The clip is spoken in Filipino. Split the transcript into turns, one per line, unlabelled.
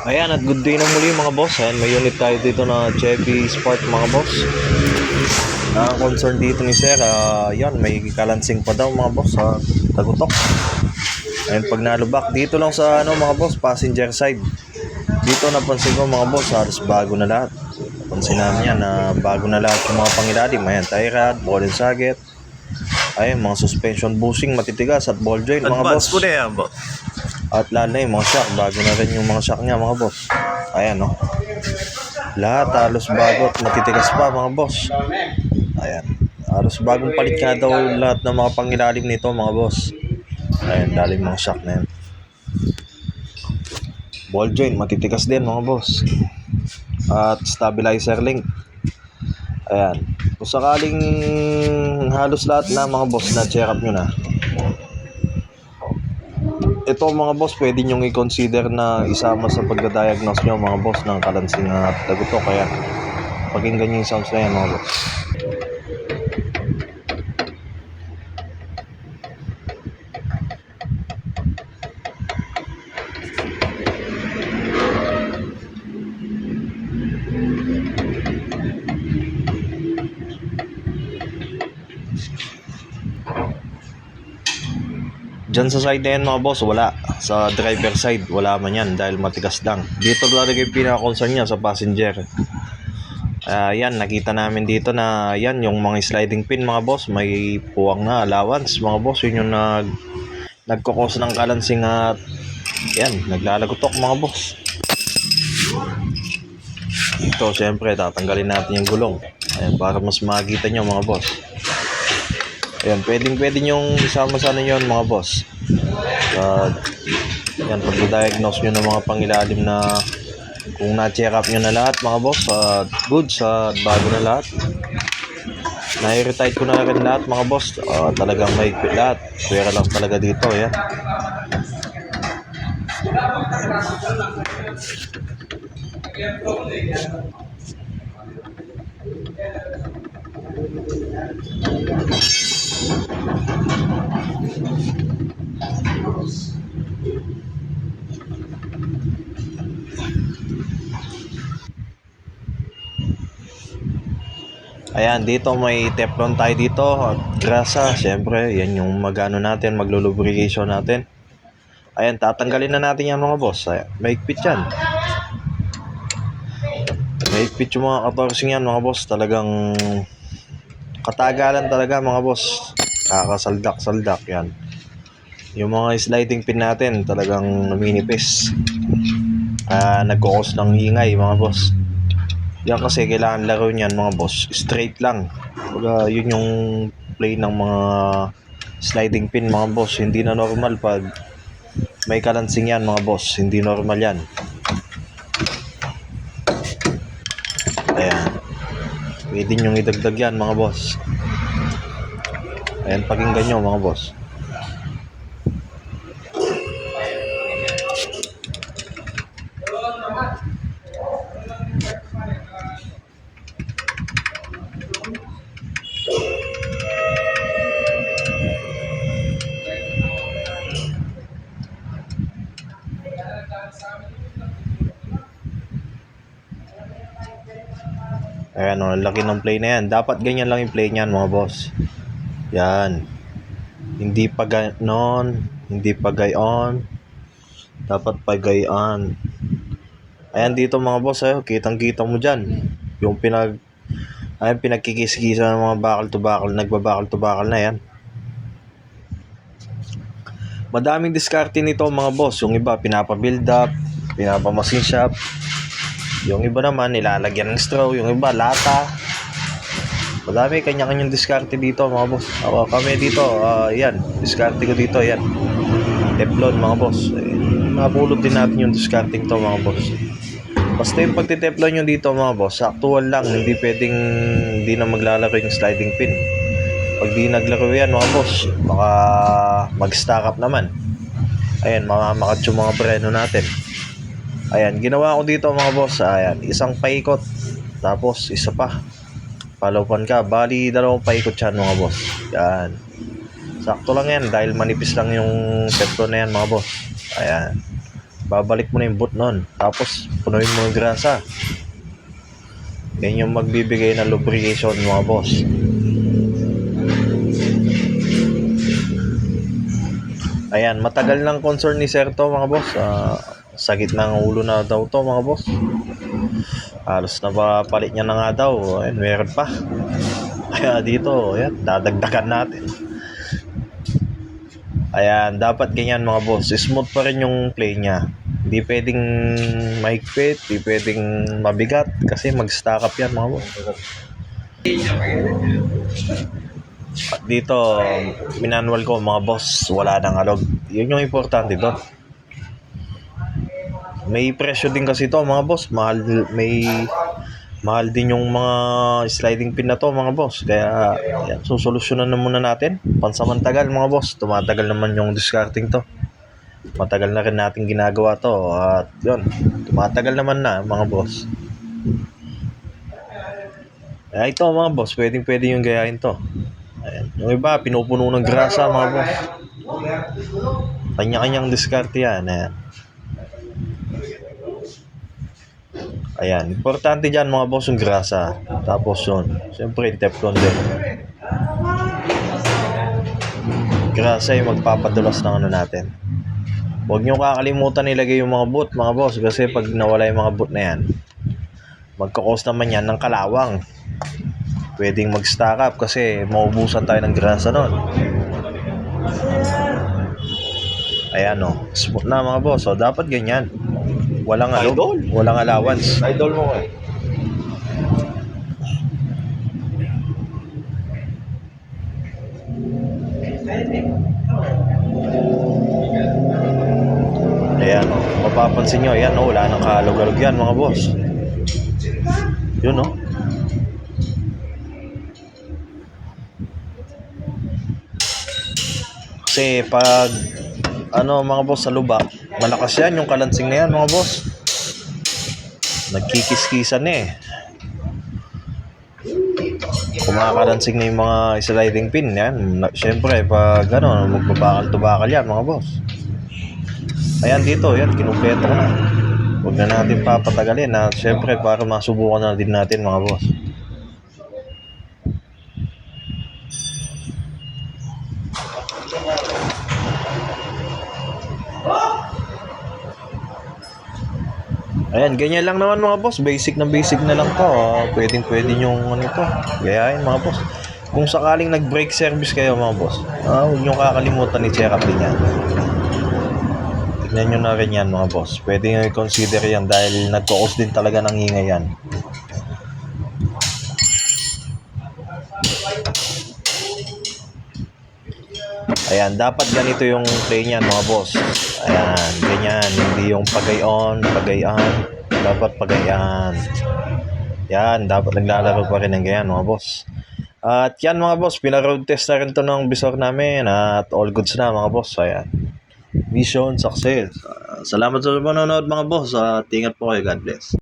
Ayan, at good day na muli mga boss. Ayan, may unit tayo dito na Chevy Spark mga boss. Ang concern dito ni Sir, yan, may kalansing pa daw mga boss sa tagutok. Ayan, pag nalubak, dito lang sa mga boss, passenger side. Dito napansin ko mga boss, halos bago na lahat. Napansin namin yan na bago na lahat yung mga pangilalim. Ayan, tie rod, ball and socket. Ayan, mga suspension bushing, matitigas at ball joint mga boss.
Advance ko na yan, boss.
At lalo na yung mga shock, bago na rin yung mga shock niya mga boss. Ayan no. Lahat halos bago at matitigas pa mga boss. Ayan. Halos bagong palit nga daw lahat ng mga pangilalim nito mga boss. Ayan, dali mga shock na yan. Ball joint, matitigas din mga boss. At stabilizer link. Ayan. Kung sakaling halos lahat na mga boss na check up nyo na, ito mga boss, pwede nyong i-consider na isama sa pagda-diagnose nyo mga boss ng kalansing at tagutok. Kaya pakinggan nyo yung sounds na yan mga boss. Diyan sa side na yan mga boss, wala. Sa driver side, wala man yan dahil matigas lang. Dito talaga yung pinaka-concern niya sa passenger. Yan, nakita namin dito na yan, yung mga sliding pin mga boss, may puwang na allowance mga boss. Yun yung nagkukos ng kalansing at yan, naglalagotok mga boss. Ito, siyempre, tatanggalin natin yung gulong. Ayan, para mas makikita nyo mga boss. Ayan, pwede nyong isama sana yun mga boss. Yan, pag-diagnose nyo ng mga pangilalim na kung na-check up nyo na lahat mga boss, good, bago na lahat. Na-irritight ko na rin lahat mga boss. Talagang may lahat. Pwera lang talaga dito. Ayan. Ayan, dito may Teflon tayo dito at grasa, syempre, yan yung magano natin, maglo-lubrication natin. Ayan, tatanggalin na natin yan mga boss. Ayan, maigpit yan. Maigpit yung mga 14 yan mga boss. Talagang katagalan talaga mga boss. Kakasaldak-saldak yan. Yung mga sliding pin natin talagang naminipis. Nagkukos ng ingay mga boss. Yan kasi kailangan laro niyan mga boss, straight lang. Yun yung play ng mga sliding pin mga boss. Hindi na normal pag may kalansing yan mga boss. Hindi normal yan. Ayan. Pwede nyo idagdag yan mga boss. Ayan, pakinggan nyo mga boss. Ayan o, laki ng play na yan. Dapat ganyan lang yung play niyan mga boss. Yan. Hindi pa ganon, hindi pa gayon. Dapat pa gayon. Ayan dito mga boss, kitang-kita mo dyan. Yung pinagkikis-kisa ng mga bakal to bakal, nagbabakal to bakal na yan. Madaming diskarte nito mga boss. Yung iba pinapabuild up, pinapamasin shop. Yung iba naman nilalagyan ng straw, yung iba lata. Madami kanya-kanyang diskarte dito mga boss. Kami dito, yan, diskarte ko dito, yan. Teflon mga boss. Mapulot din natin yung diskarting to mga boss. Basta yung pagtiteflon nyo dito mga boss, actual lang, hindi na maglalaro yung sliding pin. Pag di naglaro yan mga boss, baka mag-stack up naman. Ayan, mamamakat yung mga preno natin. Ayan, ginawa ko dito mga boss. Ayan, isang paikot. Tapos isa pa. Palawan ka. Bali, 2 paikot yan mga boss. Yan. Sakto lang yan dahil manipis lang yung Teflon na yan mga boss. Ayan. babalik mo na yung boot nun. Tapos punuin mo yung grasa. Yan yung magbibigay ng lubrication mga boss. Ayan, matagal ng concern ni Sir to mga boss. Sakit ng ulo na daw to mga boss. Halos napapalit niya na nga daw. Ayan, meron pa. Kaya dito, ayan, dadagdagan natin. Ayan, dapat ganyan mga boss. Smooth pa rin yung play niya. Hindi pwedeng mahigpit, hindi pwedeng mabigat kasi mag-stack up yan mga boss. At dito, manual ko mga boss, wala nang alog. Yun yung importante doon. May presyo din kasi to mga boss. Mahal din yung mga sliding pin na to mga boss. Kaya yan, susolusyonan na muna natin. Pansamantagal mga boss. Tumatagal naman yung discarding to. Matagal na rin natin ginagawa to. At yun, tumatagal naman na mga boss. Ito mga boss, pwede yung gayahin to. Ayan. Yung iba, pinupuno ng grasa mga boss. Kanya-kanyang diskarte yan. Ayan. Importante dyan mga boss yung grasa. Tapos yun. Siyempre, teflon din. Grasa yung magpapadulas ng ano natin. Huwag nyo kakalimutan ilagay yung mga boot mga boss. Kasi pag nawala yung mga boot na yan, magkakos naman yan ng kalawang. Pwedeng mag-stack up kasi maubusan tayo ng grasa nun. Ayan o. Smooth na mga boss. So, dapat ganyan. Walang alog. Walang allowance.
Idol mo eh.
Ayan o. Mapapansin nyo. Ayan o. Wala nang kalog-alog yan mga boss. Yun o. Kasi pag mga boss sa lubak, malakas yan yung kalansing na yan mga boss. Nagkikis-kisan eh. Kumakalansing na yung mga sliding pin yan. Siyempre pag magbabakal-tubakal yan mga boss. Ayan dito, yan, kinumpleto ko na. Huwag na natin papatagalin na siyempre para masubukan na din natin mga boss. Ayan, ganyan lang naman mga boss. Basic na lang to. Pwede yung ito. Gayahin mga boss. Kung sakaling nag-brake service kayo mga boss, huwag nyo kakalimutan i-check up din yan. Tignan nyo na rin yan mga boss. Pwede nyo i-consider yan dahil nagkakos din talaga ng ingay yan. Ayan, dapat ganito yung play niyan mga boss. Ayan, ganyan. Hindi yung pagay-on, pagay-an. Dapat pagayan. Yan, dapat naglalaro pa rin ng ganyan mga boss. At yan mga boss, pina-road test na rin to ng visor namin. At all goods na mga boss. Ayan. Mission success. Salamat sa panonood mga boss. At ingat po kayo. God bless.